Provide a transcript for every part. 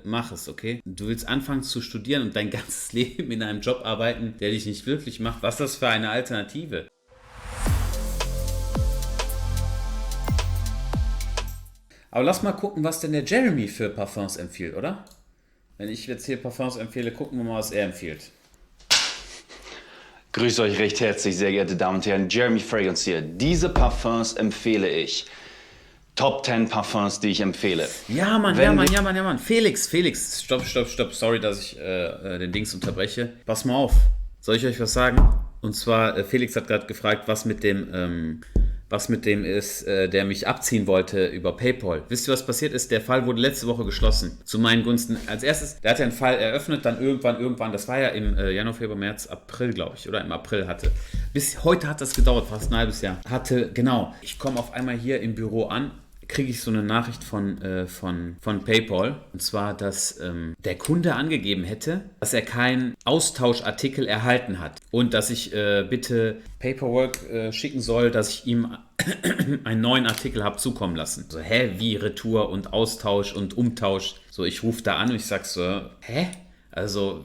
mach es, okay? Du willst anfangen zu studieren und dein ganzes Leben in einem Job arbeiten, der dich nicht glücklich macht. Was ist das für eine Alternative? Aber lass mal gucken, was denn der Jeremy für Parfums empfiehlt, oder? Wenn ich jetzt hier Parfums empfehle, gucken wir mal, was er empfiehlt. Grüßt euch recht herzlich, sehr geehrte Damen und Herren. Jeremy Fragrance hier. Diese Parfums empfehle ich. Top 10 Parfums, die ich empfehle. Ja, Mann. Felix. Stopp. Sorry, dass ich den Dings unterbreche. Pass mal auf. Soll ich euch was sagen? Und zwar, Felix hat gerade gefragt, was mit dem ist, der mich abziehen wollte über PayPal. Wisst ihr, was passiert ist? Der Fall wurde letzte Woche geschlossen. Zu meinen Gunsten. Als erstes, der hat ja einen Fall eröffnet, dann irgendwann, das war ja im Januar, Februar, März, April, glaube ich, oder im April hatte. Bis heute hat das gedauert, fast ein halbes Jahr. Genau. Ich komme auf einmal hier im Büro an, kriege ich so eine Nachricht von PayPal. Und zwar, dass der Kunde angegeben hätte, dass er keinen Austauschartikel erhalten hat. Und dass ich bitte Paperwork schicken soll, dass ich ihm einen neuen Artikel habe zukommen lassen. So, wie Retour und Austausch und Umtausch? So, ich rufe da an und ich sag so, Also,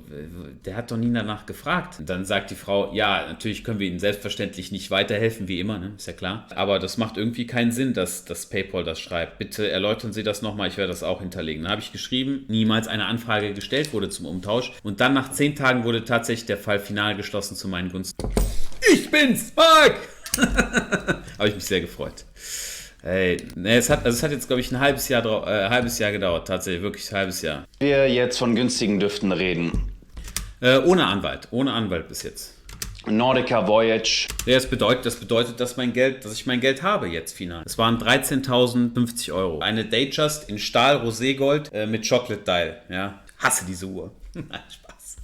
der hat doch nie danach gefragt. Und dann sagt die Frau, ja, natürlich können wir Ihnen selbstverständlich nicht weiterhelfen, wie immer, ne? Ist ja klar. Aber das macht irgendwie keinen Sinn, dass PayPal das schreibt. Bitte erläutern Sie das nochmal, ich werde das auch hinterlegen. Dann habe ich geschrieben, niemals eine Anfrage gestellt wurde zum Umtausch. Und dann nach 10 Tagen wurde tatsächlich der Fall final geschlossen zu meinen Gunsten. Ich bin's, Marc! Habe ich mich sehr gefreut. Es hat jetzt, glaube ich, ein halbes Jahr gedauert, tatsächlich, wirklich ein halbes Jahr. Wir jetzt von günstigen Düften reden. Ohne Anwalt bis jetzt. Nordica Voyage. Ja, das bedeutet, dass ich mein Geld habe jetzt final. Es waren 13.050 Euro. Eine Datejust in Stahl, Roségold mit Chocolate Dial. Ja, hasse diese Uhr. Spaß.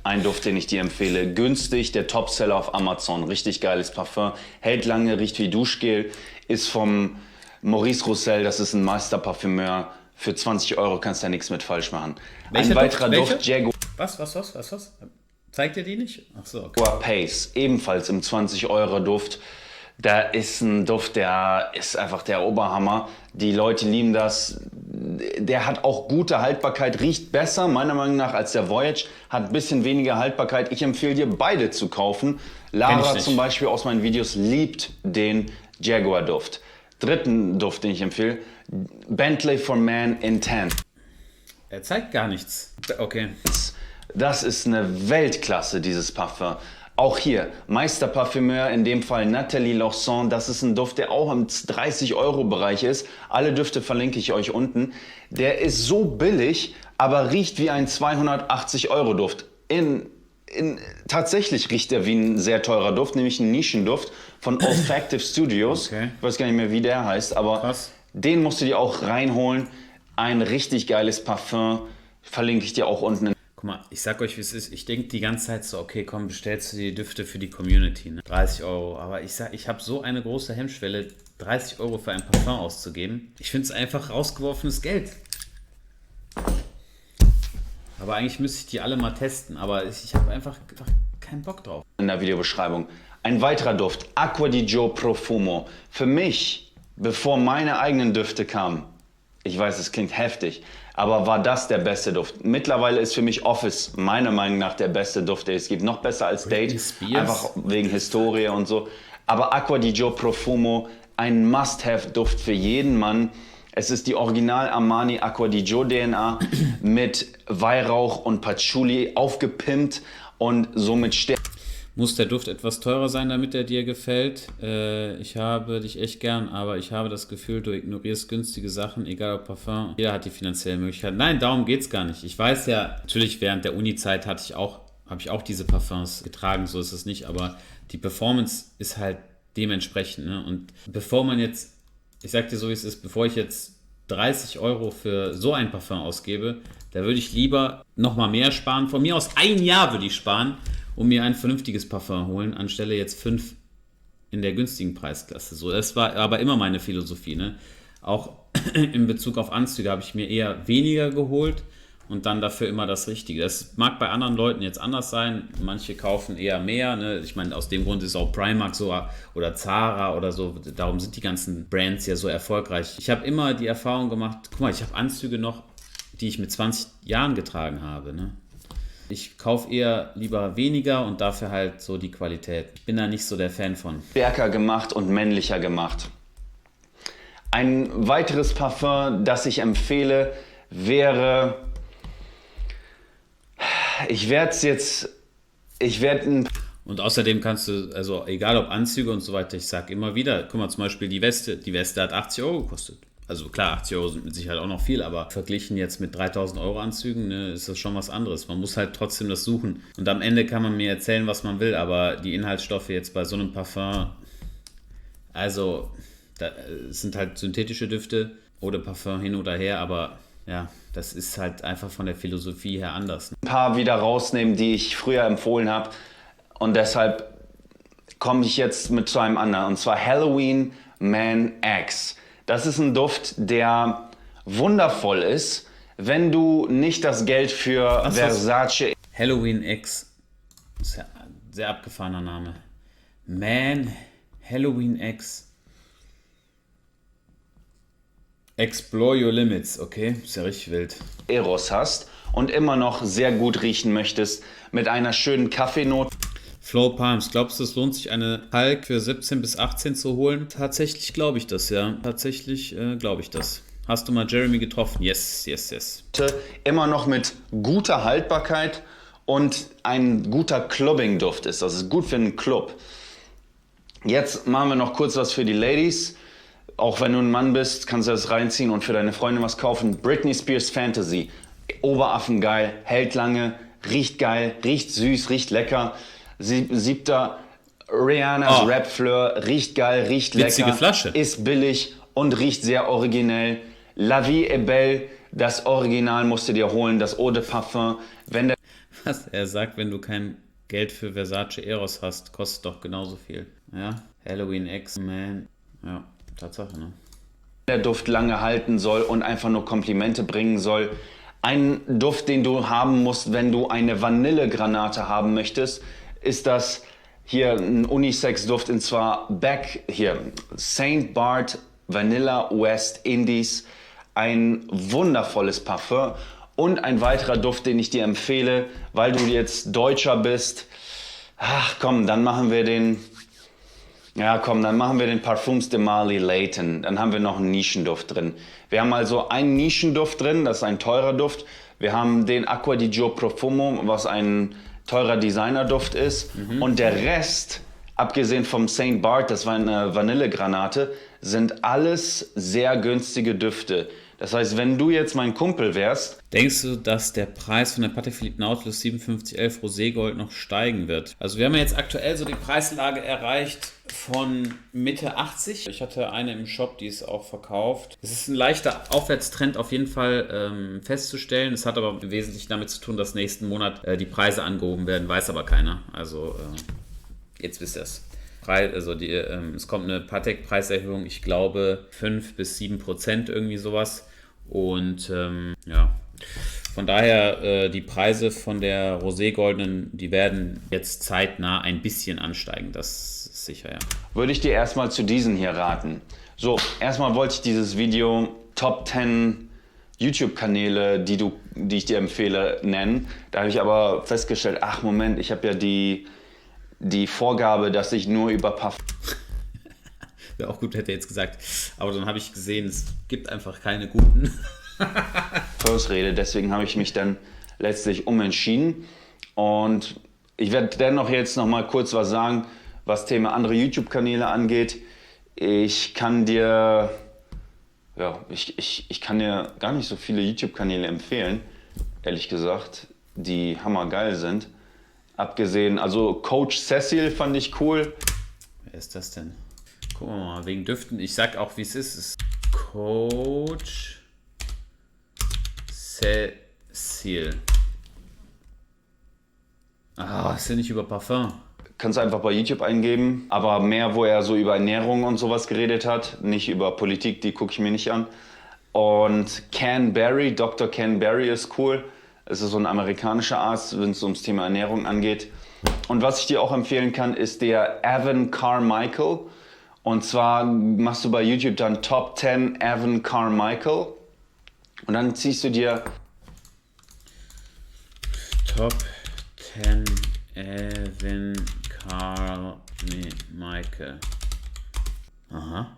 Ein Duft, den ich dir empfehle. Günstig, der Topseller auf Amazon. Richtig geiles Parfum. Hält lange, riecht wie Duschgel. Ist vom Maurice Roussel, das ist ein Meisterparfümeur. Für 20 Euro kannst du ja nichts mit falsch machen. Ein weiterer Duft, Jaguar. Was? Zeigt ihr die nicht? Ach so, okay. Jaguar Pace, ebenfalls im 20 Euro Duft. Da ist ein Duft, der ist einfach der Oberhammer. Die Leute lieben das. Der hat auch gute Haltbarkeit, riecht besser, meiner Meinung nach, als der Voyage. Hat ein bisschen weniger Haltbarkeit. Ich empfehle dir, beide zu kaufen. Lara zum Beispiel aus meinen Videos liebt den Jaguar-Duft. Dritten Duft, den ich empfehle, Bentley for Man in Tan. Er zeigt gar nichts. Okay. Das ist eine Weltklasse, dieses Parfum. Auch hier, Meisterparfümeur, in dem Fall Nathalie Lorson. Das ist ein Duft, der auch im 30-Euro-Bereich ist. Alle Düfte verlinke ich euch unten. Der ist so billig, aber riecht wie ein 280-Euro-Duft. Tatsächlich riecht er wie ein sehr teurer Duft, nämlich ein Nischenduft von Olfactive Studios. Okay. Ich weiß gar nicht mehr, wie der heißt, aber krass. Den musst du dir auch reinholen. Ein richtig geiles Parfum, verlinke ich dir auch unten. Guck mal, ich sag euch, wie es ist. Ich denke die ganze Zeit so, okay, komm, bestellst du die Düfte für die Community, ne? 30 Euro. Aber ich habe so eine große Hemmschwelle, 30 Euro für ein Parfum auszugeben. Ich finde es einfach rausgeworfenes Geld. Aber eigentlich müsste ich die alle mal testen. Aber ich habe einfach keinen Bock drauf. In der Videobeschreibung. Ein weiterer Duft, Acqua di Gio Profumo. Für mich, bevor meine eigenen Düfte kamen, ich weiß, es klingt heftig, aber war das der beste Duft. Mittlerweile ist für mich Office meiner Meinung nach der beste Duft, den es gibt. Noch besser als Date, einfach wegen Historie und so. Aber Acqua di Gio Profumo, ein Must-Have-Duft für jeden Mann. Es ist die Original Armani Acqua di Gio DNA mit Weihrauch und Patchouli aufgepimpt und somit Muss der Duft etwas teurer sein, damit er dir gefällt? Ich habe dich echt gern, aber ich habe das Gefühl, du ignorierst günstige Sachen, egal ob Parfum. Jeder hat die finanziellen Möglichkeiten. Nein, darum geht's gar nicht. Ich weiß ja, natürlich während der Uni-Zeit habe ich auch diese Parfums getragen, so ist es nicht, aber die Performance ist halt dementsprechend. Ne? Und bevor man jetzt, ich sag dir so wie es ist, bevor ich jetzt 30 Euro für so ein Parfum ausgebe, da würde ich lieber nochmal mehr sparen. Von mir aus 1 Jahr würde ich sparen, um mir ein vernünftiges Parfum holen, anstelle jetzt 5 in der günstigen Preisklasse. So, das war aber immer meine Philosophie. Ne? Auch in Bezug auf Anzüge habe ich mir eher weniger geholt und dann dafür immer das Richtige. Das mag bei anderen Leuten jetzt anders sein. Manche kaufen eher mehr. Ne? Ich meine, aus dem Grund ist auch Primark so oder Zara oder so. Darum sind die ganzen Brands ja so erfolgreich. Ich habe immer die Erfahrung gemacht, guck mal, ich habe Anzüge noch, die ich mit 20 Jahren getragen habe. Ne? Ich kaufe eher lieber weniger und dafür halt so die Qualität. Ich bin da nicht so der Fan von. Stärker gemacht und männlicher gemacht. Ein weiteres Parfum, das ich empfehle, wäre... Und außerdem kannst du, also egal ob Anzüge und so weiter, ich sage immer wieder, guck mal zum Beispiel die Weste hat 80 Euro gekostet. Also klar, 80 Euro sind mit Sicherheit auch noch viel, aber verglichen jetzt mit 3.000 Euro Anzügen, ne, ist das schon was anderes. Man muss halt trotzdem das suchen. Und am Ende kann man mir erzählen, was man will, aber die Inhaltsstoffe jetzt bei so einem Parfum, also es sind halt synthetische Düfte oder Parfum hin oder her, aber ja, das ist halt einfach von der Philosophie her anders. Ein paar wieder rausnehmen, die ich früher empfohlen habe. Und deshalb komme ich jetzt mit zu einem anderen. Und zwar Halloween Man X. Das ist ein Duft, der wundervoll ist, wenn du nicht das Geld für Versace... Halloween X. Das ist ja ein sehr abgefahrener Name. Man, Halloween X. Explore your limits, okay? Ist ja richtig wild. Eros hast und immer noch sehr gut riechen möchtest mit einer schönen Kaffeenote. Flow Palms, glaubst du, es lohnt sich eine Hulk für 17 bis 18 zu holen? Tatsächlich glaube ich das, ja. Tatsächlich glaube ich das. Hast du mal Jeremy getroffen? Yes, yes, yes. Immer noch mit guter Haltbarkeit und ein guter Clubbing-Duft ist. Das ist gut für einen Club. Jetzt machen wir noch kurz was für die Ladies. Auch wenn du ein Mann bist, kannst du das reinziehen und für deine Freundin was kaufen. Britney Spears Fantasy. Oberaffengeil, hält lange, riecht geil, riecht süß, riecht lecker. 7. Rihannas Rap Fleur, riecht geil, riecht witzige lecker, Flasche. Ist billig und riecht sehr originell. La Vie est belle, das Original musst du dir holen, das Eau de Parfum. Was er sagt, wenn du kein Geld für Versace Eros hast, kostet doch genauso viel. Ja, Halloween X, man. Ja, Tatsache, ne? Der Duft lange halten soll und einfach nur Komplimente bringen soll. Ein Duft, den du haben musst, wenn du eine Vanillegranate haben möchtest, ist das hier ein Unisex-Duft, und zwar St. Bart Vanilla West Indies. Ein wundervolles Parfum und ein weiterer Duft, den ich dir empfehle, weil du jetzt Deutscher bist. Ach komm, dann machen wir den Parfums de Marley Layton. Dann haben wir noch einen Nischenduft drin. Wir haben also einen Nischenduft drin, das ist ein teurer Duft. Wir haben den Acqua di Gio Profumo, was ein teurer Designerduft ist. Und der Rest, abgesehen vom St. Bart, das war eine Vanillegranate, sind alles sehr günstige Düfte. Das heißt, wenn du jetzt mein Kumpel wärst... Denkst du, dass der Preis von der Patek Philippe Nautilus 5711 Roségold noch steigen wird? Also wir haben ja jetzt aktuell so die Preislage erreicht von Mitte 80. Ich hatte eine im Shop, die ist auch verkauft. Es ist ein leichter Aufwärtstrend auf jeden Fall festzustellen. Es hat aber wesentlich damit zu tun, dass nächsten Monat die Preise angehoben werden. Weiß aber keiner. Also jetzt wisst ihr es. Es kommt eine Patek-Preiserhöhung, ich glaube 5 bis 7% irgendwie sowas. Und von daher die Preise von der Roségoldenen, die werden jetzt zeitnah ein bisschen ansteigen, das ist sicher, ja. Würde ich dir erstmal zu diesen hier raten. So, erstmal wollte ich dieses Video Top 10 YouTube-Kanäle, die ich dir empfehle, nennen. Da habe ich aber festgestellt, ach Moment, ich habe ja die Vorgabe, dass ich nur über Parfum... Wäre auch gut, hätte er jetzt gesagt. Aber dann habe ich gesehen, es gibt einfach keine guten. Rede, deswegen habe ich mich dann letztlich umentschieden. Und ich werde dennoch jetzt noch mal kurz was sagen, was Thema andere YouTube-Kanäle angeht. Ich kann dir gar nicht so viele YouTube-Kanäle empfehlen, ehrlich gesagt, die hammergeil sind. Abgesehen, also Coach Cecil fand ich cool. Wer ist das denn? Gucken wir mal, wegen Düften. Ich sag auch, wie es ist. Es ist Coach Cecil. Ist ja nicht über Parfum. Kannst du einfach bei YouTube eingeben, aber mehr, wo er so über Ernährung und sowas geredet hat, nicht über Politik, die gucke ich mir nicht an. Und Dr. Ken Berry ist cool. Es ist so ein amerikanischer Arzt, wenn es ums Thema Ernährung angeht. Und was ich dir auch empfehlen kann, ist der Evan Carmichael. Und zwar machst du bei YouTube dann Top 10 Evan Carmichael. Und dann ziehst du dir Top 10 Evan Carl Michael. Aha.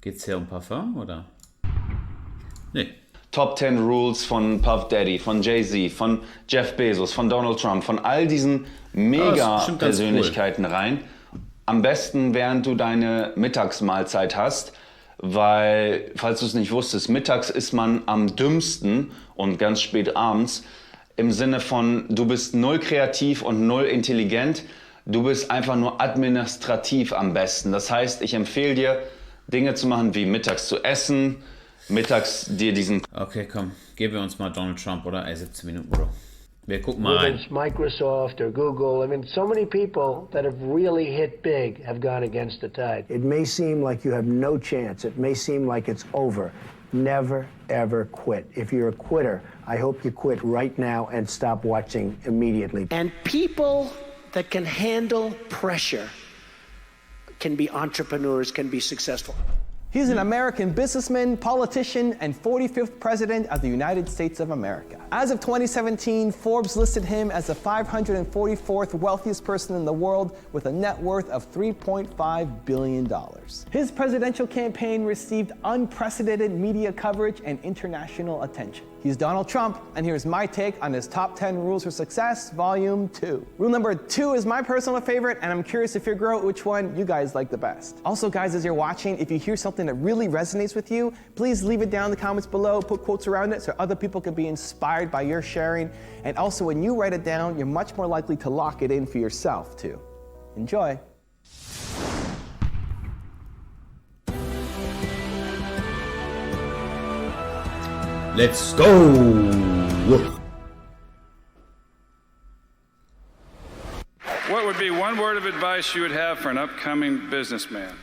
Geht's hier um Parfum, oder? Nee. Top 10 Rules von Puff Daddy, von Jay-Z, von Jeff Bezos, von Donald Trump, von all diesen Mega-Persönlichkeiten rein. Am besten, während du deine Mittagsmahlzeit hast, weil, falls du es nicht wusstest, mittags ist man am dümmsten und ganz spät abends. Im Sinne von, du bist null kreativ und null intelligent. Du bist einfach nur administrativ am besten. Das heißt, ich empfehle dir, Dinge zu machen wie mittags zu essen, mittags dir diesen... Okay, komm, geben wir uns mal Donald Trump, oder? 17 Minuten, Bro. Wir gucken mal rein. Microsoft or Google. I mean, so many people that have really hit big have gone against the tide. It may seem like you have no chance. It may seem like it's over. Never, ever quit. If you're a quitter, I hope you quit right now and stop watching immediately. And people that can handle pressure can be entrepreneurs, can be successful. He's an American businessman, politician, and 45th President of the United States of America. As of 2017, Forbes listed him as the 544th wealthiest person in the world with a net worth of $3.5 billion. His presidential campaign received unprecedented media coverage and international attention. He's Donald Trump, and here's my take on his top 10 rules for success, volume 2. Rule number 2 is my personal favorite, and I'm curious if you grow which one you guys like the best. Also, guys, as you're watching, if you hear something that really resonates with you, please leave it down in the comments below, put quotes around it so other people can be inspired by your sharing. And also, when you write it down, you're much more likely to lock it in for yourself, too. Enjoy. Let's go! What would be one word of advice you would have for an upcoming businessman?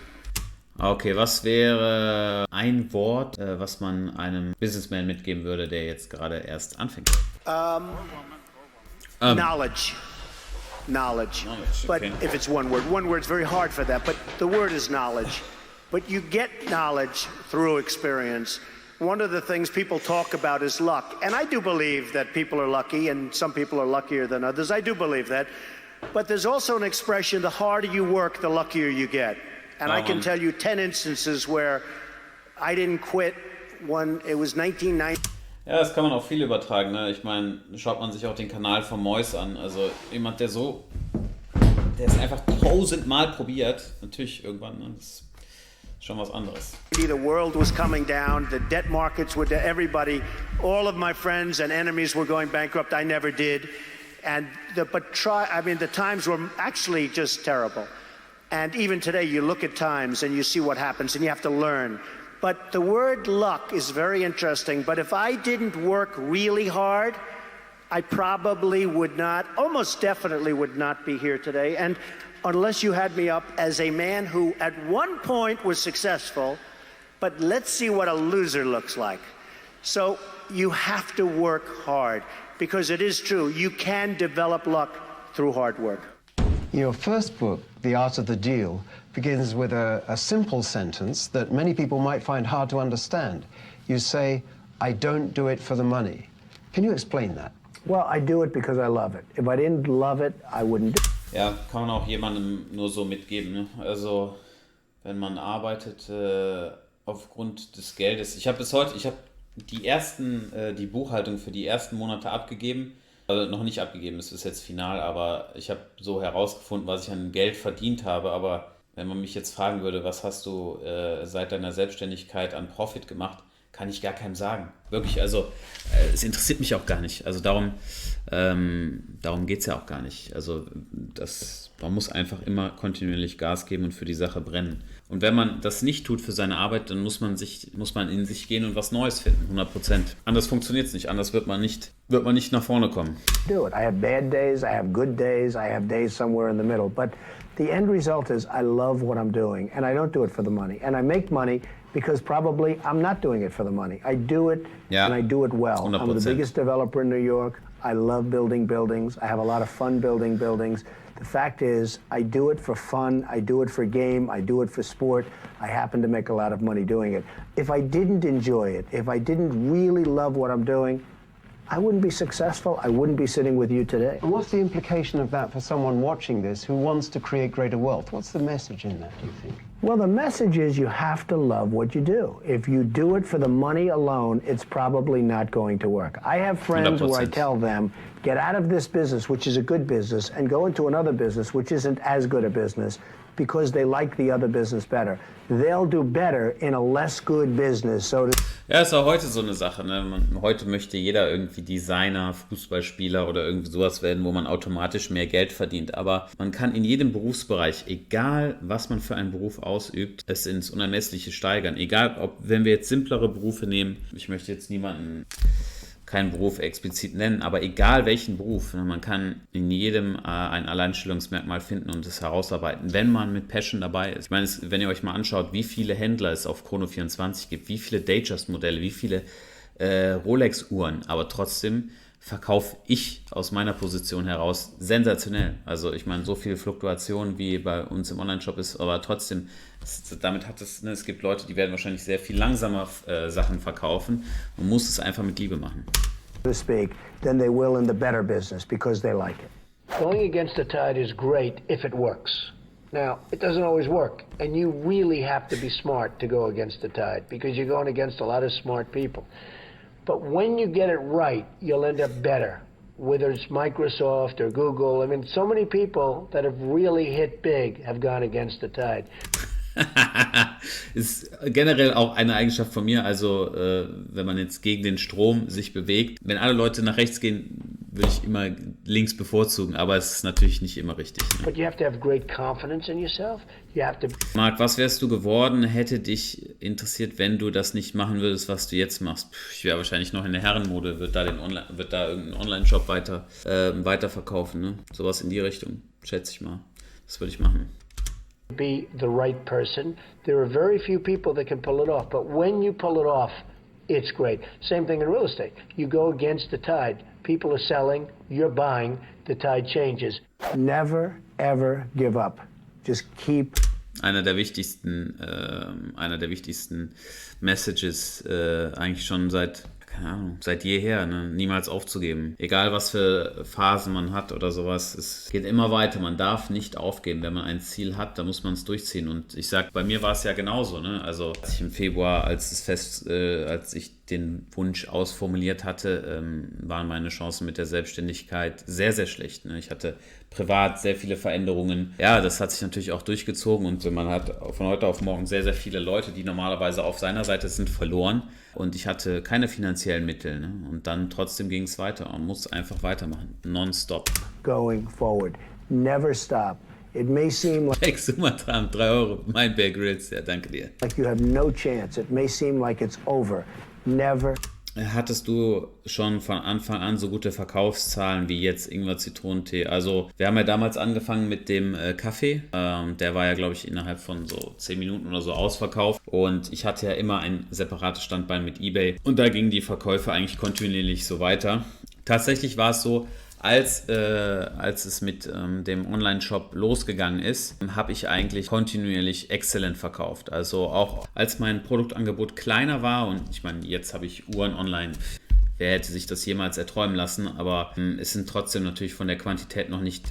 Okay, was wäre ein Wort, was man einem Businessman mitgeben würde, der jetzt gerade erst anfängt? Knowledge. Knowledge. But okay. if it's one word's very hard for that, but the word is knowledge. But you get knowledge through experience. One of the things people talk about is luck. And I do believe that people are lucky, and some people are luckier than others. I do believe that. But there's also an expression, the harder you work, the luckier you get. And I can tell you 10 instances where I didn't quit when it was 1990. Ja, das kann man auch viel übertragen, ne? Ich meine, schaut man sich auch den Kanal von Mois an. Also jemand, der es einfach 1000-mal probiert, natürlich irgendwann, ne? Das ist schon was anderes. The world was coming down, the debt markets were everybody, all of my friends and enemies were going bankrupt. I never did. And the times were actually just terrible. And even today, you look at times and you see what happens, and you have to learn. But the word luck is very interesting. But if I didn't work really hard, I probably would not, almost definitely would not be here today. And unless you had me up as a man who at one point was successful, but let's see what a loser looks like. So you have to work hard, because it is true, you can develop luck through hard work. Your first book, The Art of the Deal, begins with a simple sentence that many people might find hard to understand. You say, I don't do it for the money. Can you explain that? Well, I do it because I love it. If I didn't love it, I wouldn't do it. Ja, kann man auch jemandem nur so mitgeben, ne? Also, wenn man arbeitet aufgrund des Geldes. Ich habe die Buchhaltung für die ersten Monate abgegeben. Also noch nicht abgegeben, das ist jetzt final, aber ich habe so herausgefunden, was ich an Geld verdient habe. Aber wenn man mich jetzt fragen würde, was hast du seit deiner Selbstständigkeit an Profit gemacht, kann ich gar keinem sagen. Wirklich, also es interessiert mich auch gar nicht. Also darum geht es ja auch gar nicht. Also man muss einfach immer kontinuierlich Gas geben und für die Sache brennen. Und wenn man das nicht tut für seine Arbeit, dann muss man in sich gehen und was Neues finden, 100%. Anders funktioniert es nicht, anders wird man nicht nach vorne kommen. Do it. I have bad days, I have good days, I have days somewhere in the middle. But the end result is I love what I'm doing, and I don't do it for the money. And I make money because probably I'm not doing it for the money. I do it, and I do it well. 100%. I'm the biggest developer in New York. I love building buildings. I have a lot of fun building buildings. The fact is, I do it for fun, I do it for game, I do it for sport. I happen to make a lot of money doing it. If I didn't enjoy it, if I didn't really love what I'm doing, I wouldn't be successful. I wouldn't be sitting with you today. And what's the implication of that for someone watching this who wants to create greater wealth? What's the message in that, do you think? Well, the message is you have to love what you do. If you do it for the money alone, it's probably not going to work. I have friends where I tell them, get out of this business, which is a good business, and go into another business, which isn't as good a business, because they like the other business better. They'll do better in a less good business. So ja, ist auch heute so eine Sache. Ne? Heute möchte jeder irgendwie Designer, Fußballspieler oder irgendwie sowas werden, wo man automatisch mehr Geld verdient. Aber man kann in jedem Berufsbereich, egal was man für einen Beruf ausübt, es ins Unermessliche steigern. Egal, ob, wenn wir jetzt simplere Berufe nehmen, ich möchte jetzt keinen Beruf explizit nennen, aber egal welchen Beruf, man kann in jedem ein Alleinstellungsmerkmal finden und es herausarbeiten, wenn man mit Passion dabei ist. Ich meine, wenn ihr euch mal anschaut, wie viele Händler es auf Chrono24 gibt, wie viele Datejust-Modelle, wie viele Rolex-Uhren, aber trotzdem verkaufe ich aus meiner Position heraus sensationell. Also ich meine, so viel Fluktuation wie bei uns im Onlineshop ist, aber trotzdem, damit hat es, ne, es gibt Leute, die werden wahrscheinlich sehr viel langsamer Sachen verkaufen. Man muss es einfach mit Liebe machen. to speak, than they will in the better business because they like it. Going against the tide is great if it works. Now, it doesn't always work, and you really have to be smart to go against the tide because you're going against a lot of smart people. But when you get it right, you'll end up better, whether it's Microsoft or Google. I mean, so many people that have really hit big have gone against the tide. Ist generell auch eine Eigenschaft von mir, also wenn man jetzt gegen den Strom sich bewegt, wenn alle Leute nach rechts gehen, würde ich immer links bevorzugen, aber es ist natürlich nicht immer richtig. Ne? But you have to have great confidence in yourself. You have to. Marc, was wärst du geworden, hätte dich interessiert, wenn du das nicht machen würdest, was du jetzt machst? Ich wäre wahrscheinlich noch in der Herrenmode, wird da irgendein Online-Shop weiter verkaufen, ne? Sowas in die Richtung, schätze ich mal. Das würde ich machen. Be the right person. There are very few people that can pull it off, but when you pull it off, it's great. Same thing in real estate. You go against the tide. People are selling, you're buying, the tide changes. Never, ever give up. Just keep. Einer der wichtigsten Messages eigentlich schon seit jeher, ne? Niemals aufzugeben. Egal was für Phasen man hat oder sowas, es geht immer weiter. Man darf nicht aufgeben. Wenn man ein Ziel hat, dann muss man es durchziehen. Und ich sag, bei mir war es ja genauso, ne? Also als ich im Februar, als ich den Wunsch ausformuliert hatte, waren meine Chancen mit der Selbstständigkeit sehr, sehr schlecht. Ne? Ich hatte privat sehr viele Veränderungen. Ja, das hat sich natürlich auch durchgezogen und man hat von heute auf morgen sehr, sehr viele Leute, die normalerweise auf seiner Seite sind, verloren. Und ich hatte keine finanziellen Mittel. Ne? Und dann trotzdem ging es weiter. Man muss einfach weitermachen. Nonstop. Going forward. Never stop. It may seem like Sumatra, 3 Euro. Mein Bear Grylls. Ja, danke dir. you have no chance. It may seem like it's over. Never. Hattest du schon von Anfang an so gute Verkaufszahlen wie jetzt Ingwer Zitronentee? Also wir haben ja damals angefangen mit dem Kaffee. Der war ja, glaube ich, innerhalb von so 10 Minuten oder so ausverkauft. Und ich hatte ja immer ein separates Standbein mit eBay. Und da gingen die Verkäufe eigentlich kontinuierlich so weiter. Tatsächlich war es so, als es mit dem Online-Shop losgegangen ist, habe ich eigentlich kontinuierlich exzellent verkauft. Also auch als mein Produktangebot kleiner war und ich meine, jetzt habe ich Uhren online. Wer hätte sich das jemals erträumen lassen? Aber es sind trotzdem natürlich von der Quantität noch nicht,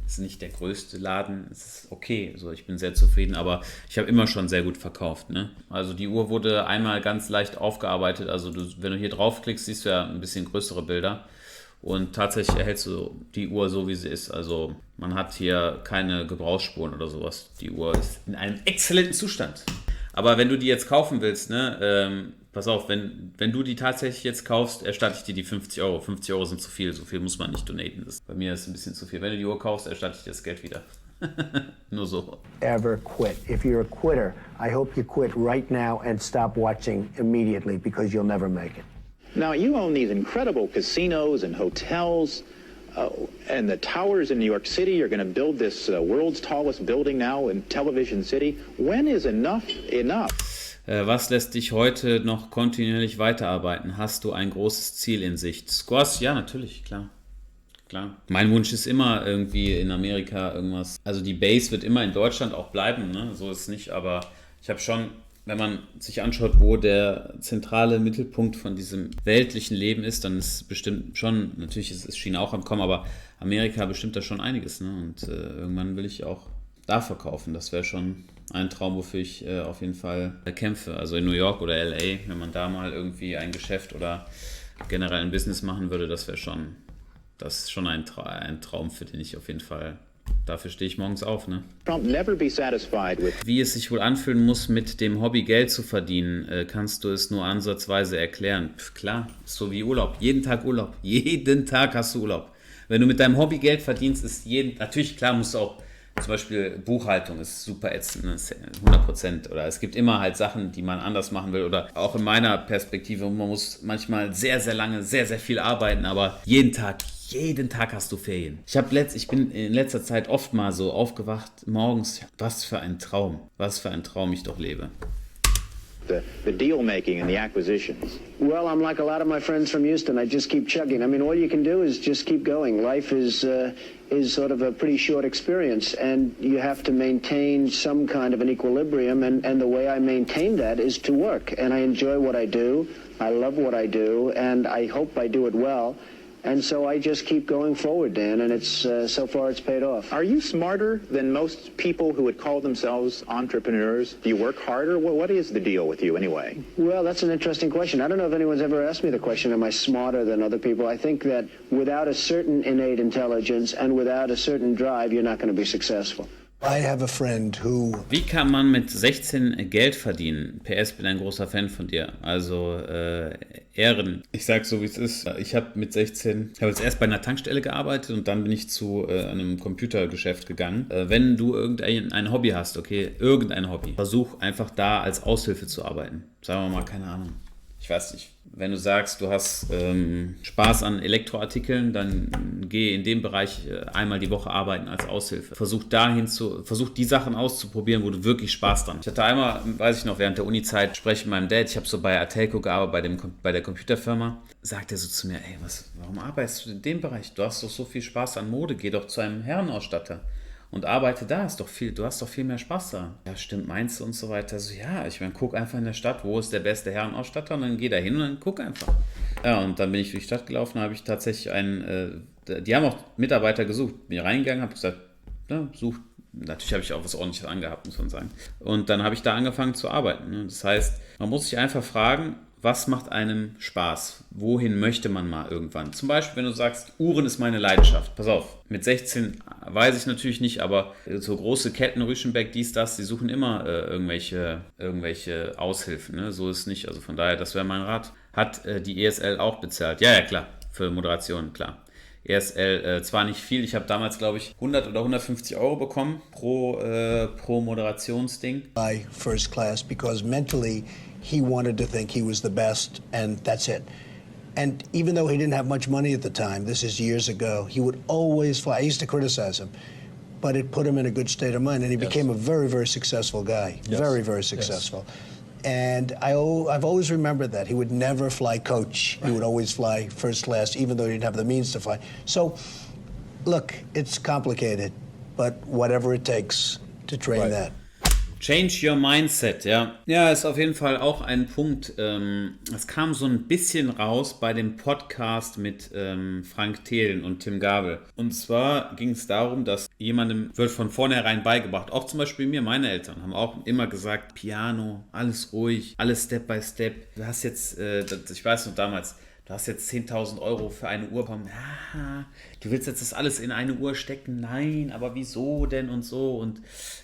es ist nicht der größte Laden. Es ist okay, also ich bin sehr zufrieden, aber ich habe immer schon sehr gut verkauft. Ne? Also die Uhr wurde einmal ganz leicht aufgearbeitet. Also wenn du hier draufklickst, siehst du ja ein bisschen größere Bilder. Und tatsächlich erhältst du die Uhr so, wie sie ist. Also man hat hier keine Gebrauchsspuren oder sowas. Die Uhr ist in einem exzellenten Zustand. Aber wenn du die jetzt kaufen willst, ne, pass auf, wenn du die tatsächlich jetzt kaufst, erstatte ich dir die 50 Euro. 50 Euro sind zu viel, so viel muss man nicht donaten. Bei mir ist es ein bisschen zu viel. Wenn du die Uhr kaufst, erstatte ich dir das Geld wieder. Nur so. Ever quit. If you're a quitter, I hope you quit right now and stop watching immediately because you'll never make it. Now, you own these incredible casinos and hotels and the towers in New York City. You're going to build this world's tallest building now in Television City. When is enough enough? Was lässt dich heute noch kontinuierlich weiterarbeiten? Hast du ein großes Ziel in Sicht? Squash? Ja, natürlich, klar. Mein Wunsch ist immer irgendwie in Amerika irgendwas. Also die Base wird immer in Deutschland auch bleiben, ne? So ist es nicht, aber ich habe schon wenn man sich anschaut, wo der zentrale Mittelpunkt von diesem weltlichen Leben ist, dann ist bestimmt schon, natürlich ist China auch am Kommen, aber Amerika bestimmt da schon einiges. Ne? Und irgendwann will ich auch da verkaufen. Das wäre schon ein Traum, wofür ich auf jeden Fall kämpfe. Also in New York oder LA, wenn man da mal irgendwie ein Geschäft oder generell ein Business machen würde, das ist schon ein Traum, für den ich auf jeden Fall, dafür stehe ich morgens auf. Ne? Wie es sich wohl anfühlen muss, mit dem Hobby Geld zu verdienen, kannst du es nur ansatzweise erklären. Klar, ist so wie Urlaub. Jeden Tag Urlaub. Jeden Tag hast du Urlaub. Wenn du mit deinem Hobby Geld verdienst, natürlich, klar, musst du auch, zum Beispiel Buchhaltung ist super ätzend, 100%. Oder es gibt immer halt Sachen, die man anders machen will. Oder auch in meiner Perspektive, man muss manchmal sehr, sehr lange, sehr, sehr viel arbeiten, aber jeden Tag hast du Ferien. Ich bin in letzter Zeit oft mal so aufgewacht, morgens, was für ein Traum ich doch lebe. The deal making and the acquisitions. Well, I'm like a lot of my friends from Houston. I just keep chugging. I mean, all you can do is just keep going. Life is sort of a pretty short experience, and you have to maintain some kind of an equilibrium. And the way I maintain that is to work. And I enjoy what I do. I love what I do, and I hope I do it well. And so I just keep going forward, Dan, and so far it's paid off. Are you smarter than most people who would call themselves entrepreneurs? Do you work harder? What is the deal with you anyway? Well, that's an interesting question. I don't know if anyone's ever asked me the question, am I smarter than other people? I think that without a certain innate intelligence and without a certain drive, you're not going to be successful. I have a friend who... Wie kann man mit 16 Geld verdienen? PS, bin ein großer Fan von dir. Also Ehren. Ich sag's so, wie es ist. Ich habe mit 16, jetzt erst bei einer Tankstelle gearbeitet und dann bin ich zu einem Computergeschäft gegangen. Wenn du irgendein Hobby hast, okay, irgendein Hobby, versuch einfach da als Aushilfe zu arbeiten. Sagen wir mal, keine Ahnung. Ich weiß nicht. Wenn du sagst, du hast Spaß an Elektroartikeln, dann geh in dem Bereich einmal die Woche arbeiten als Aushilfe. Versuch die Sachen auszuprobieren, wo du wirklich Spaß dran hast. Ich hatte einmal, weiß ich noch, während der Uni-Zeit, spreche mit meinem Dad, ich habe so bei Atelco gearbeitet, bei der Computerfirma, sagt er so zu mir, ey, warum arbeitest du in dem Bereich? Du hast doch so viel Spaß an Mode, geh doch zu einem Herrenausstatter. Und arbeite da, du hast doch viel mehr Spaß daran. Ja, stimmt, meinst du und so weiter. So, ja, ich meine, guck einfach in der Stadt, wo ist der beste Herrenausstatter und dann geh da hin und dann guck einfach. Ja, und dann bin ich durch die Stadt gelaufen, habe ich tatsächlich die haben auch Mitarbeiter gesucht. Bin reingegangen, habe gesagt, ja, sucht. Natürlich habe ich auch was Ordentliches angehabt, muss man sagen. Und dann habe ich da angefangen zu arbeiten. Ne? Das heißt, man muss sich einfach fragen, was macht einem Spaß? Wohin möchte man mal irgendwann? Zum Beispiel, wenn du sagst, Uhren ist meine Leidenschaft. Pass auf, mit 16 weiß ich natürlich nicht, aber so große Ketten, Rüschenbeck, dies, das, die suchen immer irgendwelche Aushilfen. Ne? So ist es nicht. Also von daher, das wäre mein Rat. Hat die ESL auch bezahlt? Ja, klar. Für Moderation, klar. ESL zwar nicht viel, ich habe damals, glaube ich, 100 oder 150 Euro bekommen pro Moderationsding. By first class, because mentally he wanted to think he was the best, and that's it. And even though he didn't have much money at the time, this is years ago, he would always fly. I used to criticize him, but it put him in a good state of mind, and he became a very, very successful guy. Yes. Very, very successful. Yes. And I've always remembered that. He would never fly coach. He would always fly first class, even though he didn't have the means to fly. So, look, it's complicated, but whatever it takes to train that. Change your mindset, ja. Ja, ist auf jeden Fall auch ein Punkt. Es kam so ein bisschen raus bei dem Podcast mit Frank Thelen und Tim Gabel. Und zwar ging es darum, dass jemandem wird von vornherein beigebracht, auch zum Beispiel mir, meine Eltern haben auch immer gesagt, Piano, alles ruhig, alles Step by Step. Du hast jetzt, ich weiß noch damals, du hast jetzt 10.000 Euro für eine Uhr bekommen. Du willst jetzt das alles in eine Uhr stecken? Nein, aber wieso denn und so? Und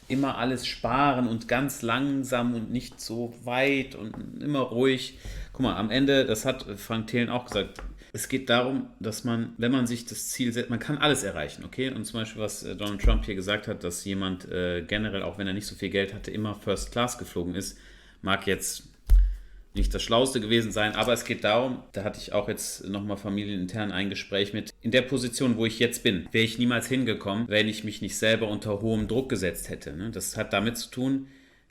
immer alles sparen und ganz langsam und nicht so weit und immer ruhig. Guck mal, am Ende, das hat Frank Thelen auch gesagt, es geht darum, dass man, wenn man sich das Ziel setzt, man kann alles erreichen, okay? Und zum Beispiel, was Donald Trump hier gesagt hat, dass jemand generell, auch wenn er nicht so viel Geld hatte, immer First Class geflogen ist, mag jetzt nicht das Schlauste gewesen sein, aber es geht darum, da hatte ich auch jetzt nochmal familienintern ein Gespräch mit, in der Position, wo ich jetzt bin, wäre ich niemals hingekommen, wenn ich mich nicht selber unter hohem Druck gesetzt hätte. Ne? Das hat damit zu tun,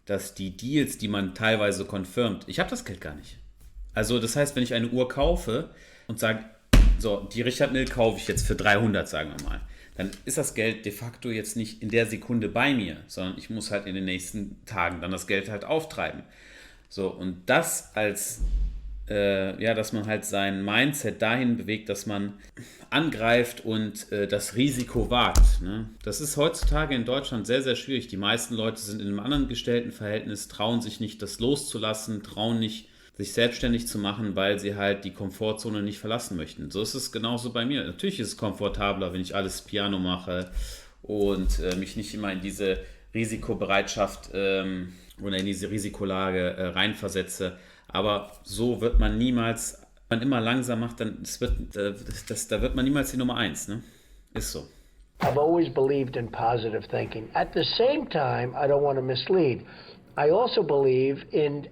dass die Deals, die man teilweise confirmt, ich habe das Geld gar nicht. Also das heißt, wenn ich eine Uhr kaufe und sage, so, die Richard Mille kaufe ich jetzt für 300, sagen wir mal, dann ist das Geld de facto jetzt nicht in der Sekunde bei mir, sondern ich muss halt in den nächsten Tagen dann das Geld halt auftreiben. So, und das als, dass man halt sein Mindset dahin bewegt, dass man angreift und das Risiko wagt. Ne? Das ist heutzutage in Deutschland sehr, sehr schwierig. Die meisten Leute sind in einem anderen gestellten Verhältnis, trauen sich nicht, das loszulassen, trauen nicht, sich selbstständig zu machen, weil sie halt die Komfortzone nicht verlassen möchten. So ist es genauso bei mir. Natürlich ist es komfortabler, wenn ich alles Piano mache und mich nicht immer in diese Risikobereitschaft oder in diese Risikolage reinversetze. Aber so wird man niemals, wenn man immer langsam macht, dann da wird man niemals die Nummer 1. Ne? Ist so. I've always believed in positive thinking. At the same time, I don't want to mislead. I also believe in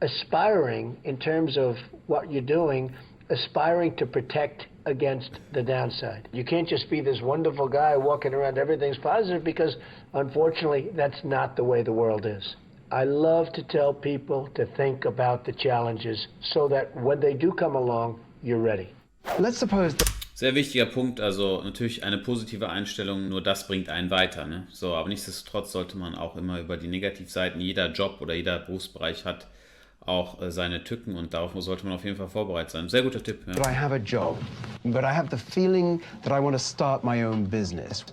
aspiring, in terms of what you're doing, aspiring to protect against the downside. You can't just be this wonderful guy walking around, everything's positive, because unfortunately, that's not the way the world is. I love to tell people to think about the challenges so that when they do come along, you're ready. Let's suppose that Sehr wichtiger Punkt, also natürlich eine positive Einstellung, nur das bringt einen weiter. Ne? So, aber nichtsdestotrotz sollte man auch immer über die Negativseiten, jeder Job oder jeder Berufsbereich hat auch seine Tücken und darauf sollte man auf jeden Fall vorbereitet sein. Sehr guter Tipp. Ja. I have a job, but I have the feeling that I want to start my own business.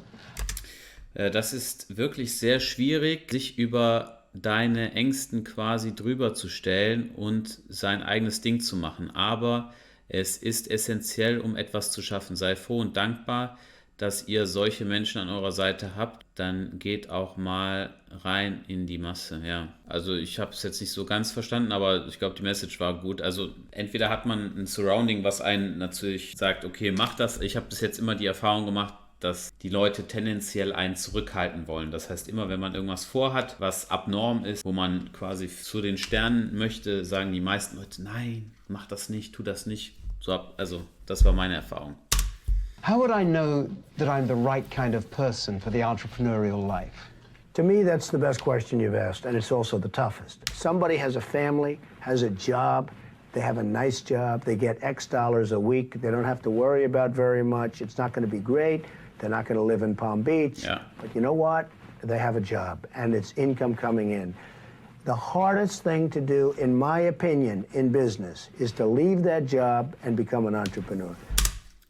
Das ist wirklich sehr schwierig, sich über deine Ängsten quasi drüber zu stellen und sein eigenes Ding zu machen. Aber es ist essentiell, um etwas zu schaffen. Sei froh und dankbar, dass ihr solche Menschen an eurer Seite habt. Dann geht auch mal rein in die Masse. Ja, also ich habe es jetzt nicht so ganz verstanden, aber ich glaube, die Message war gut. Also entweder hat man ein Surrounding, was einen natürlich sagt, okay, mach das. Ich habe bis jetzt immer die Erfahrung gemacht, dass die Leute tendenziell einen zurückhalten wollen. Das heißt, immer wenn man irgendwas vorhat, was abnorm ist, wo man quasi zu den Sternen möchte, sagen die meisten Leute, nein, mach das nicht, tu das nicht. So, also das war meine Erfahrung. How would I know that I'm the right kind of person for the entrepreneurial life? To me, that's the best question you've asked, and it's also the toughest. Somebody has a family, has a job, they have a nice job, they get X dollars a week, they don't have to worry about very much, it's not going to be great, they're not going to live in Palm Beach, but you know what? They have a job, and it's income coming in. The hardest thing to do, in my opinion, in business, is to leave that job and become an entrepreneur.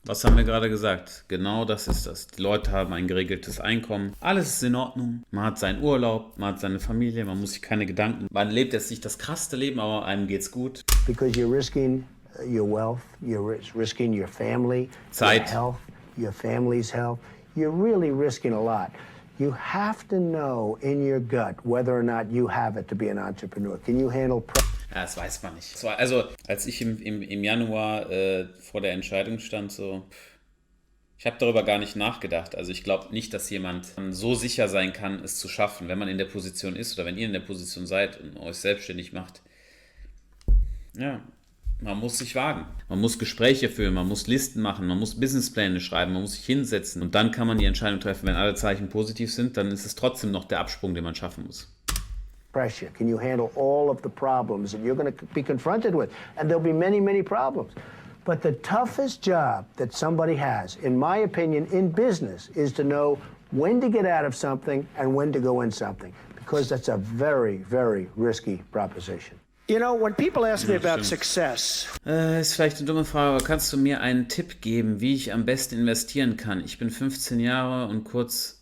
Was haben wir gerade gesagt? Genau das ist das. Die Leute haben ein geregeltes Einkommen. Alles ist in Ordnung. Man hat seinen Urlaub, man hat seine Familie, man muss sich keine Gedanken. Man lebt jetzt nicht das krasseste Leben, aber einem geht's gut. Because you're risking your wealth, you're risking your family, Zeit. Your health, your family's health. You're really risking a lot. You have to know in your gut whether or not you have it to be an entrepreneur. Can you handle Ja, das weiß man nicht. Also, als ich im Januar vor der Entscheidung stand, ich habe darüber gar nicht nachgedacht. Also ich glaube nicht, dass jemand so sicher sein kann, es zu schaffen, wenn man in der Position ist oder wenn ihr in der Position seid und euch selbstständig macht. Ja, man muss sich wagen. Man muss Gespräche führen, man muss Listen machen, man muss Businesspläne schreiben, man muss sich hinsetzen und dann kann man die Entscheidung treffen. Wenn alle Zeichen positiv sind, dann ist es trotzdem noch der Absprung, den man schaffen muss. pressure? Can you handle all of the problems that you're going to be confronted with? And there'll be many, many problems. But the toughest job that somebody has, in my opinion, in business, is to know when to get out of something and when to go in something, because that's a very, very risky proposition. You know, when people ask me about success. Ist vielleicht eine dumme Frage, aber kannst du mir einen Tipp geben, wie ich am besten investieren kann? Ich bin 15 Jahre und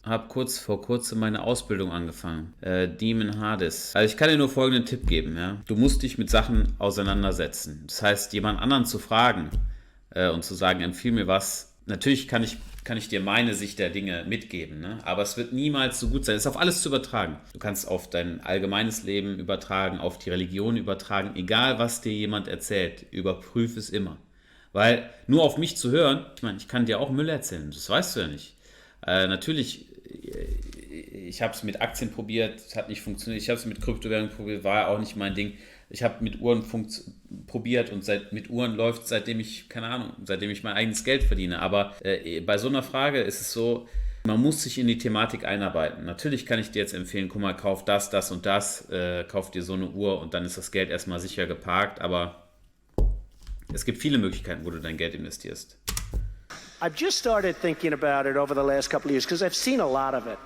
habe kurz vor kurzem meine Ausbildung angefangen. Demon Hades. Also ich kann dir nur folgenden Tipp geben. Ja? Du musst dich mit Sachen auseinandersetzen. Das heißt, jemand anderen zu fragen und zu sagen, empfiehl mir was. Natürlich kann ich dir meine Sicht der Dinge mitgeben, ne? Aber es wird niemals so gut sein. Es ist auf alles zu übertragen. Du kannst auf dein allgemeines Leben übertragen, auf die Religion übertragen. Egal, was dir jemand erzählt, überprüf es immer. Weil nur auf mich zu hören, ich meine, ich kann dir auch Müll erzählen, das weißt du ja nicht. Natürlich, ich habe es mit Aktien probiert, es hat nicht funktioniert. Ich habe es mit Kryptowährungen probiert, war ja auch nicht mein Ding. Ich habe mit Uhren probiert und mit Uhren läuft seitdem ich mein eigenes Geld verdiene. Aber bei so einer Frage ist es so, man muss sich in die Thematik einarbeiten. Natürlich kann ich dir jetzt empfehlen, guck mal, kauf das und das, kauf dir so eine Uhr und dann ist das Geld erstmal sicher geparkt. Aber es gibt viele Möglichkeiten, wo du dein Geld investierst. I've just started thinking about it over the last couple of years because I've seen a lot of it.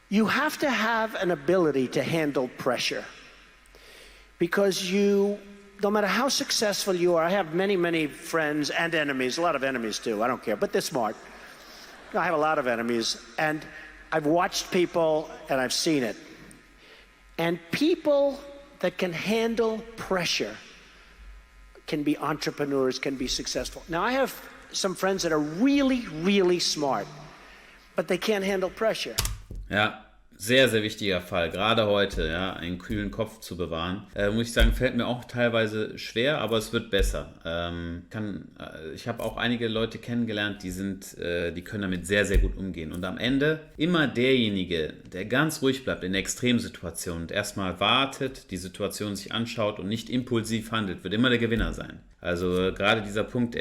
You have to have an ability to handle pressure. Because no matter how successful you are, I have many, many friends and enemies, a lot of enemies too, I don't care, but they're smart. I have a lot of enemies, and I've watched people and I've seen it. And people that can handle pressure can be entrepreneurs, can be successful. Now, I have some friends that are really, really smart, but they can't handle pressure. Ja, sehr, sehr wichtiger Fall. Gerade heute, ja, einen kühlen Kopf zu bewahren. Muss ich sagen, fällt mir auch teilweise schwer, aber es wird besser. Ich habe auch einige Leute kennengelernt, die können damit sehr, sehr gut umgehen. Und am Ende immer derjenige, der ganz ruhig bleibt in Extremsituationen und erstmal wartet, die Situation sich anschaut und nicht impulsiv handelt, wird immer der Gewinner sein. Also gerade dieser Punkt,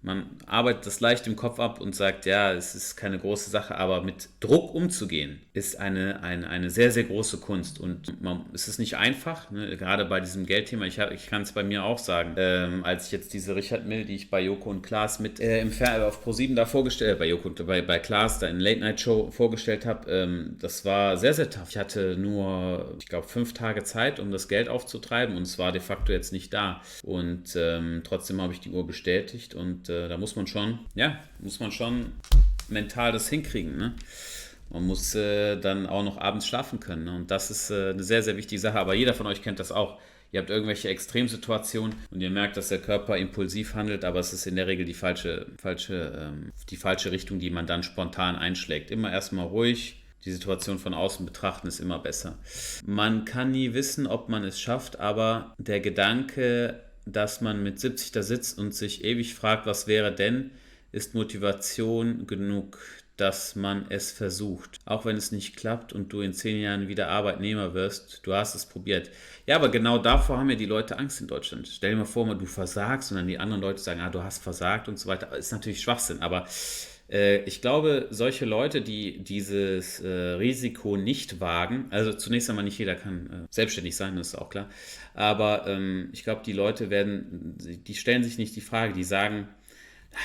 man arbeitet das leicht im Kopf ab und sagt, ja, es ist keine große Sache, aber mit Druck umzugehen, ist eine sehr, sehr große Kunst. Und es ist nicht einfach, ne? Gerade bei diesem Geldthema. Ich kann es bei mir auch sagen, als ich jetzt diese Richard Mille, die ich bei Joko und Klaas mit auf Pro7 da vorgestellt, bei Klaas da in Late Night Show vorgestellt habe, das war sehr, sehr tough. Ich hatte nur, ich glaube, 5 Tage Zeit, um das Geld aufzutreiben, und es war de facto jetzt nicht da. Und trotzdem habe ich die Uhr bestätigt, und da muss man schon mental das hinkriegen, ne? Man muss dann auch noch abends schlafen können, ne? Und das ist eine sehr, sehr wichtige Sache, aber jeder von euch kennt das auch. Ihr habt irgendwelche Extremsituationen und ihr merkt, dass der Körper impulsiv handelt, aber es ist in der Regel die falsche Richtung, die man dann spontan einschlägt. Immer erstmal ruhig. Die Situation von außen betrachten ist immer besser. Man kann nie wissen, ob man es schafft, aber der Gedanke, dass man mit 70 da sitzt und sich ewig fragt, was wäre denn, ist Motivation genug, dass man es versucht. Auch wenn es nicht klappt und du in 10 Jahren wieder Arbeitnehmer wirst, du hast es probiert. Ja, aber genau davor haben ja die Leute Angst in Deutschland. Stell dir mal vor, du versagst und dann die anderen Leute sagen, du hast versagt und so weiter. Ist natürlich Schwachsinn, aber ich glaube, solche Leute, die dieses Risiko nicht wagen, also zunächst einmal nicht jeder kann selbstständig sein, das ist auch klar, aber ich glaube, die Leute die stellen sich nicht die Frage, die sagen,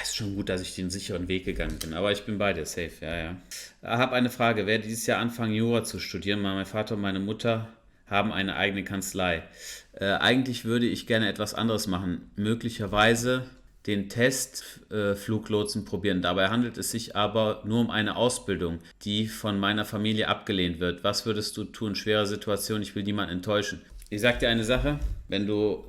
ist schon gut, dass ich den sicheren Weg gegangen bin, aber ich bin bei dir, safe, ja. Ich habe eine Frage, werde dieses Jahr anfangen, Jura zu studieren? Mein Vater und meine Mutter haben eine eigene Kanzlei. Eigentlich würde ich gerne etwas anderes machen, möglicherweise den Test Fluglotsen probieren. Dabei handelt es sich aber nur um eine Ausbildung, die von meiner Familie abgelehnt wird. Was würdest du tun? Schwere Situation, ich will niemanden enttäuschen. Ich sag dir eine Sache, wenn du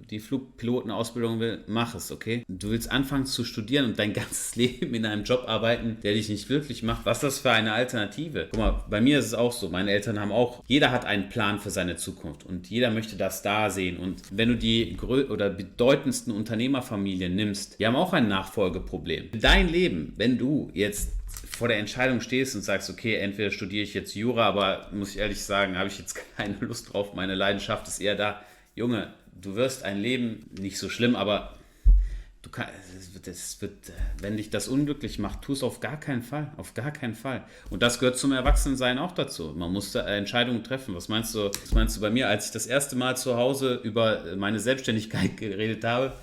die Flugpilotenausbildung willst, mach es, okay? Du willst anfangen zu studieren und dein ganzes Leben in einem Job arbeiten, der dich nicht glücklich macht. Was ist das für eine Alternative? Guck mal, bei mir ist es auch so. Meine Eltern haben auch, jeder hat einen Plan für seine Zukunft und jeder möchte das da sehen. Und wenn du die bedeutendsten Unternehmerfamilien nimmst, die haben auch ein Nachfolgeproblem. Dein Leben, wenn du jetzt vor der Entscheidung stehst und sagst, okay, entweder studiere ich jetzt Jura, aber muss ich ehrlich sagen, habe ich jetzt keine Lust drauf, meine Leidenschaft ist eher da. Junge, du wirst ein Leben, nicht so schlimm, aber wenn dich das unglücklich macht, tu es auf gar keinen Fall, Und das gehört zum Erwachsensein auch dazu. Man muss da Entscheidungen treffen. Was meinst du bei mir, als ich das erste Mal zu Hause über meine Selbstständigkeit geredet habe?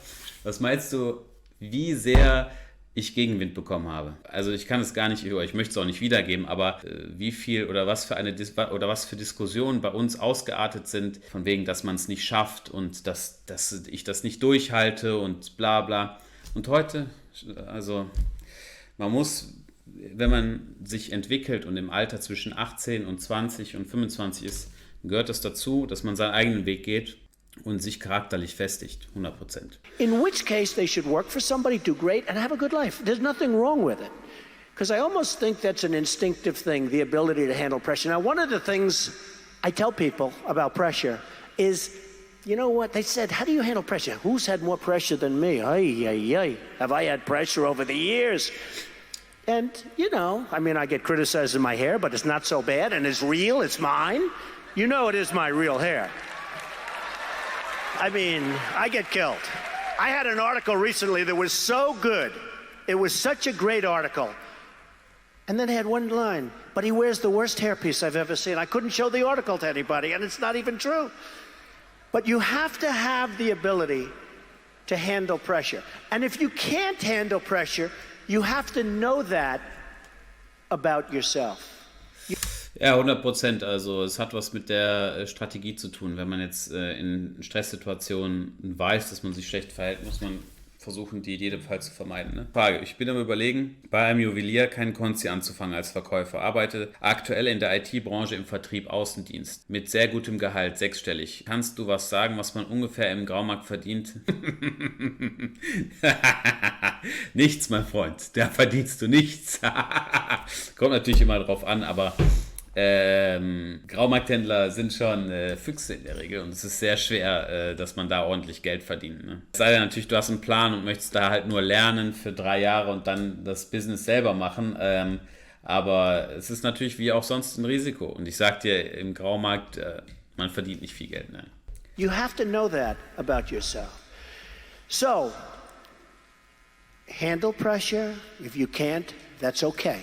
Was meinst du, wie sehr ich Gegenwind bekommen habe? Also ich kann es gar nicht, ich möchte es auch nicht wiedergeben, aber wie viel oder was für Diskussionen bei uns ausgeartet sind, von wegen, dass man es nicht schafft und dass ich das nicht durchhalte und bla bla. Und heute, also man muss, wenn man sich entwickelt und im Alter zwischen 18 und 20 und 25 ist, gehört es dazu, dass man seinen eigenen Weg geht und sich charakterlich festigt, 100%. In which case they should work for somebody, do great, and have a good life. There's nothing wrong with it. Because I almost think that's an instinctive thing, the ability to handle pressure. Now, one of the things I tell people about pressure is, you know what, they said, how do you handle pressure? Who's had more pressure than me? Ay, ay, ay. Have I had pressure over the years? And, you know, I mean, I get criticized in my hair, but it's not so bad, and it's real, it's mine. You know it is my real hair. I mean, I get killed. I had an article recently that was so good. It was such a great article. And then it had one line, but he wears the worst hairpiece I've ever seen. I couldn't show the article to anybody, and it's not even true. But you have to have the ability to handle pressure. And if you can't handle pressure, you have to know that about yourself. Ja, 100%. Also es hat was mit der Strategie zu tun. Wenn man jetzt in Stresssituationen weiß, dass man sich schlecht verhält, muss man versuchen, die in jedem Fall zu vermeiden. Ne? Frage, ich bin am Überlegen, bei einem Juwelier keinen Konzi anzufangen als Verkäufer. Arbeite aktuell in der IT-Branche im Vertrieb Außendienst mit sehr gutem Gehalt, 6-stellig. Kannst du was sagen, was man ungefähr im Graumarkt verdient? Nichts, mein Freund. Da verdienst du nichts. Kommt natürlich immer drauf an, aber Graumarkthändler sind schon Füchse in der Regel und es ist sehr schwer, dass man da ordentlich Geld verdient. Ne? Es sei denn natürlich, du hast einen Plan und möchtest da halt nur lernen für 3 Jahre und dann das Business selber machen. Aber es ist natürlich wie auch sonst ein Risiko. Und ich sag dir, im Graumarkt, man verdient nicht viel Geld. Ne? You have to know that about yourself. So, handle pressure. If you can't, that's okay.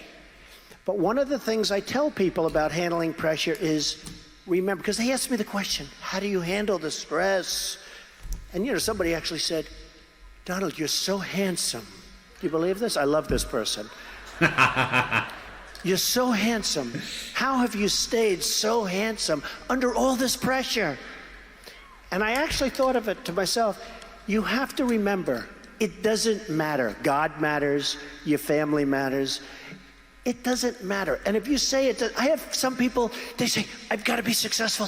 But one of the things I tell people about handling pressure is, remember, because they asked me the question, how do you handle the stress? And, somebody actually said, Donald, you're so handsome. Do you believe this? I love this person. You're so handsome. How have you stayed so handsome under all this pressure? And I actually thought of it to myself, you have to remember, it doesn't matter. God matters, your family matters. It doesn't matter. And if you say it, I have some people, they say, I've got to be successful.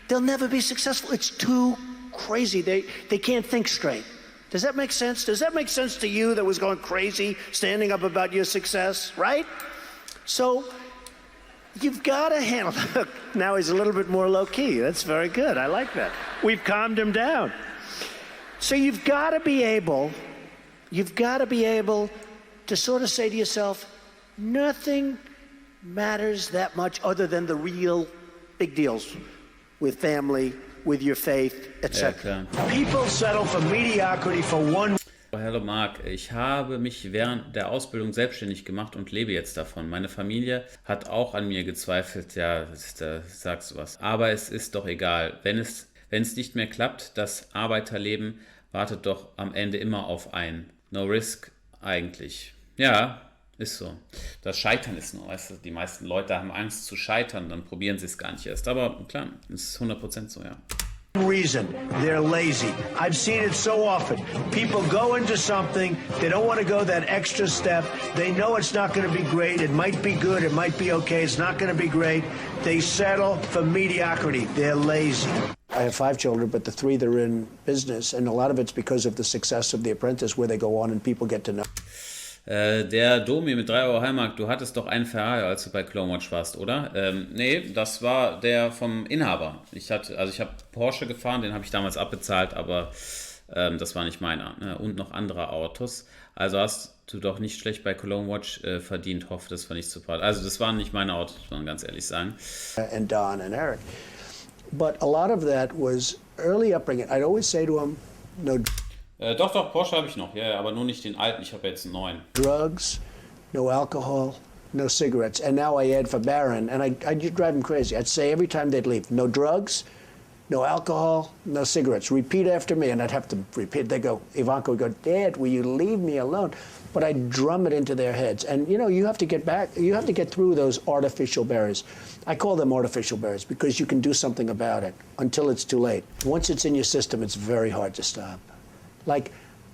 They'll never be successful. It's too crazy. They can't think straight. Does that make sense? Does that make sense to you that was going crazy, standing up about your success, right? So you've got to handle it. Now he's a little bit more low key. That's very good. I like that. We've calmed him down. So you've got to be able to sort of say to yourself, nothing matters that much other than the real big deals with family, with your faith, etc. Ja, People settle for mediocrity for one. Hallo Marc, ich habe mich während der Ausbildung selbstständig gemacht und lebe jetzt davon. Meine Familie hat auch an mir gezweifelt, ja, da sagst du was. Aber es ist doch egal. Wenn es nicht mehr klappt, das Arbeiterleben wartet doch am Ende immer auf einen. No risk eigentlich. Ja, ist so. Das Scheitern ist nur, weißt du, die meisten Leute haben Angst zu scheitern, dann probieren sie es gar nicht erst. Aber klar, es ist 100% so, ja. Reason they're lazy. I've seen it so often. People go into something, they don't want to go that extra step. They know it's not going to be great. It might be good, it might be okay. It's not going to be great. They settle for mediocrity. They're lazy. I have 5 children, but the 3 that are in business, and a lot of it's because of the success of The Apprentice, where they go on and people get to know. Der Domi mit 3 Euro Heimark, du hattest doch einen Ferrari, als du bei Clonewatch warst, oder? Nee, das war der vom Inhaber. Ich habe Porsche gefahren, den habe ich damals abbezahlt, aber das war nicht meiner. Ne? Und noch andere Autos. Also hast du doch nicht schlecht bei Clonewatch verdient, hoffe, das war nicht zu part. Also das waren nicht meine Autos, muss man ganz ehrlich sagen. And Don and Eric. But a lot of that was early upbringing. I'd always say to them, no. Doch, Porsche habe ich noch, ja, aber nur nicht den alten, ich habe jetzt einen neuen. Drugs, no alcohol, no cigarettes. And now I add for Baron, and I'd drive them crazy. I'd say every time they'd leave, no drugs, no alcohol, no cigarettes. Repeat after me, and I'd have to repeat. They'd go, Ivanka would go, Dad, will you leave me alone? But I'd drum it into their heads. And, you have to get through those artificial barriers. I call them artificial barriers because you can do something about it until it's too late. Once it's in your system, it's very hard to stop. Like,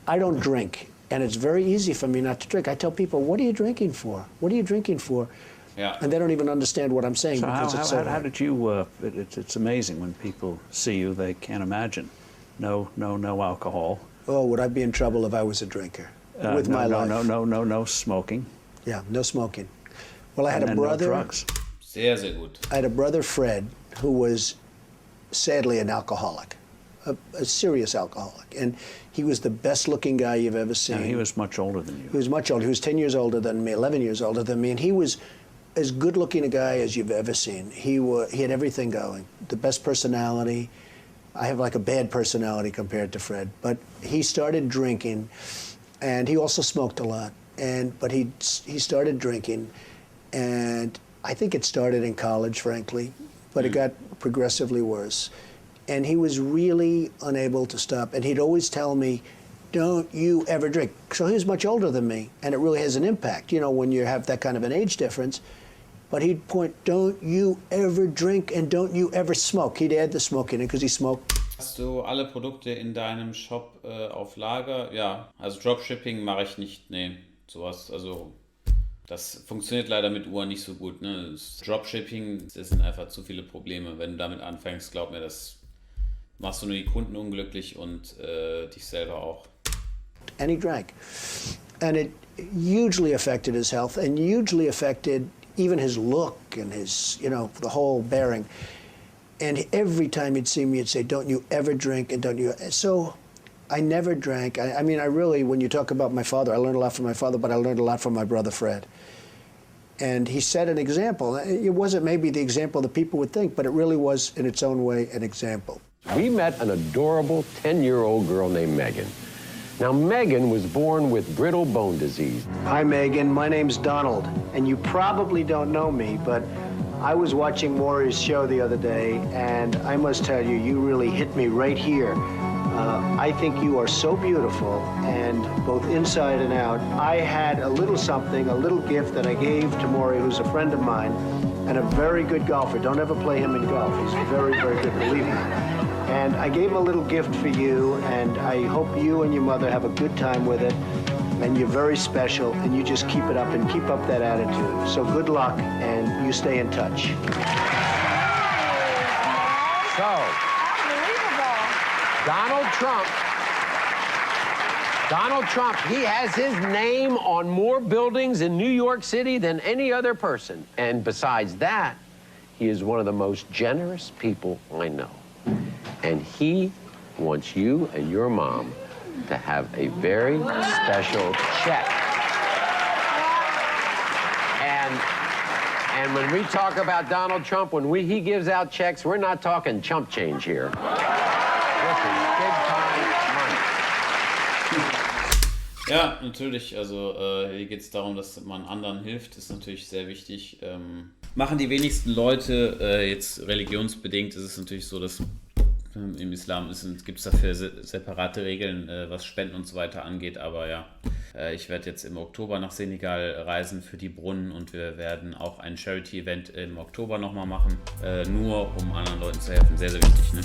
I don't drink, and it's very easy for me not to drink. I tell people, what are you drinking for? What are you drinking for? Yeah. And they don't even understand what I'm saying. So because how did you, it's amazing when people see you, they can't imagine. No alcohol. Oh, would I be in trouble if I was a drinker? With my life? No smoking. Yeah, no smoking. Well, I had a brother. No drugs. Sehr, sehr gut. I had a brother, Fred, who was sadly an alcoholic, a serious alcoholic. And he was the best-looking guy you've ever seen. And he was much older than you. He was much older. He was 10 years older than me, 11 years older than me, and he was as good-looking a guy as you've ever seen. He had everything going, the best personality. I have like a bad personality compared to Fred, but he started drinking, and he also smoked a lot. But he started drinking, and I think it started in college, frankly, but it got progressively worse. And he was really unable to stop. And he'd always tell me, don't you ever drink. So he was much older than me, and it really has an impact. When you have that kind of an age difference, but he'd point, don't you ever drink and don't you ever smoke. He'd add the smoke in it because he smoked. Hast du alle Produkte in deinem Shop auf Lager? Ja, also Dropshipping mache ich nicht, nee, sowas, also das funktioniert leider mit Uhren nicht so gut, ne? Das Dropshipping, das sind einfach zu viele Probleme. Wenn du damit anfängst, glaub mir, das machst du nur die Kunden unglücklich und dich selber auch. And he drank. And it hugely affected his health and hugely affected even his look and his, you know, the whole bearing. And every time he'd see me, he'd say, don't you ever drink and don't you... So I never drank. I mean, I really, when you talk about my father, I learned a lot from my father, but I learned a lot from my brother Fred. And he set an example. It wasn't maybe the example that people would think, but it really was, in its own way, an example. We met an adorable 10-year-old girl named Megan. Now, Megan was born with brittle bone disease. Hi, Megan. My name's Donald, and you probably don't know me, but I was watching Maury's show the other day, and I must tell you, you really hit me right here. I think you are so beautiful, and both inside and out. I had a little something, a little gift that I gave to Maury, who's a friend of mine, and a very good golfer. Don't ever play him in golf. He's very, very good, believe me. And I gave him a little gift for you, and I hope you and your mother have a good time with it. And you're very special, and you just keep it up and keep up that attitude. So good luck, and you stay in touch. So, Donald Trump, he has his name on more buildings in New York City than any other person. And besides that, he is one of the most generous people I know. And he wants you and your mom to have a very special check. And when we talk about Donald Trump, when he gives out checks, we're not talking chump change here. This is big time money. Ja, natürlich. Also hier geht es darum, dass man anderen hilft. Das ist natürlich sehr wichtig. Machen die wenigsten Leute, jetzt religionsbedingt ist es natürlich so, dass im Islam gibt es dafür separate Regeln, was Spenden und so weiter angeht. Aber ja, ich werde jetzt im Oktober nach Senegal reisen für die Brunnen und wir werden auch ein Charity-Event im Oktober nochmal machen. Nur um anderen Leuten zu helfen. Sehr, sehr wichtig, ne?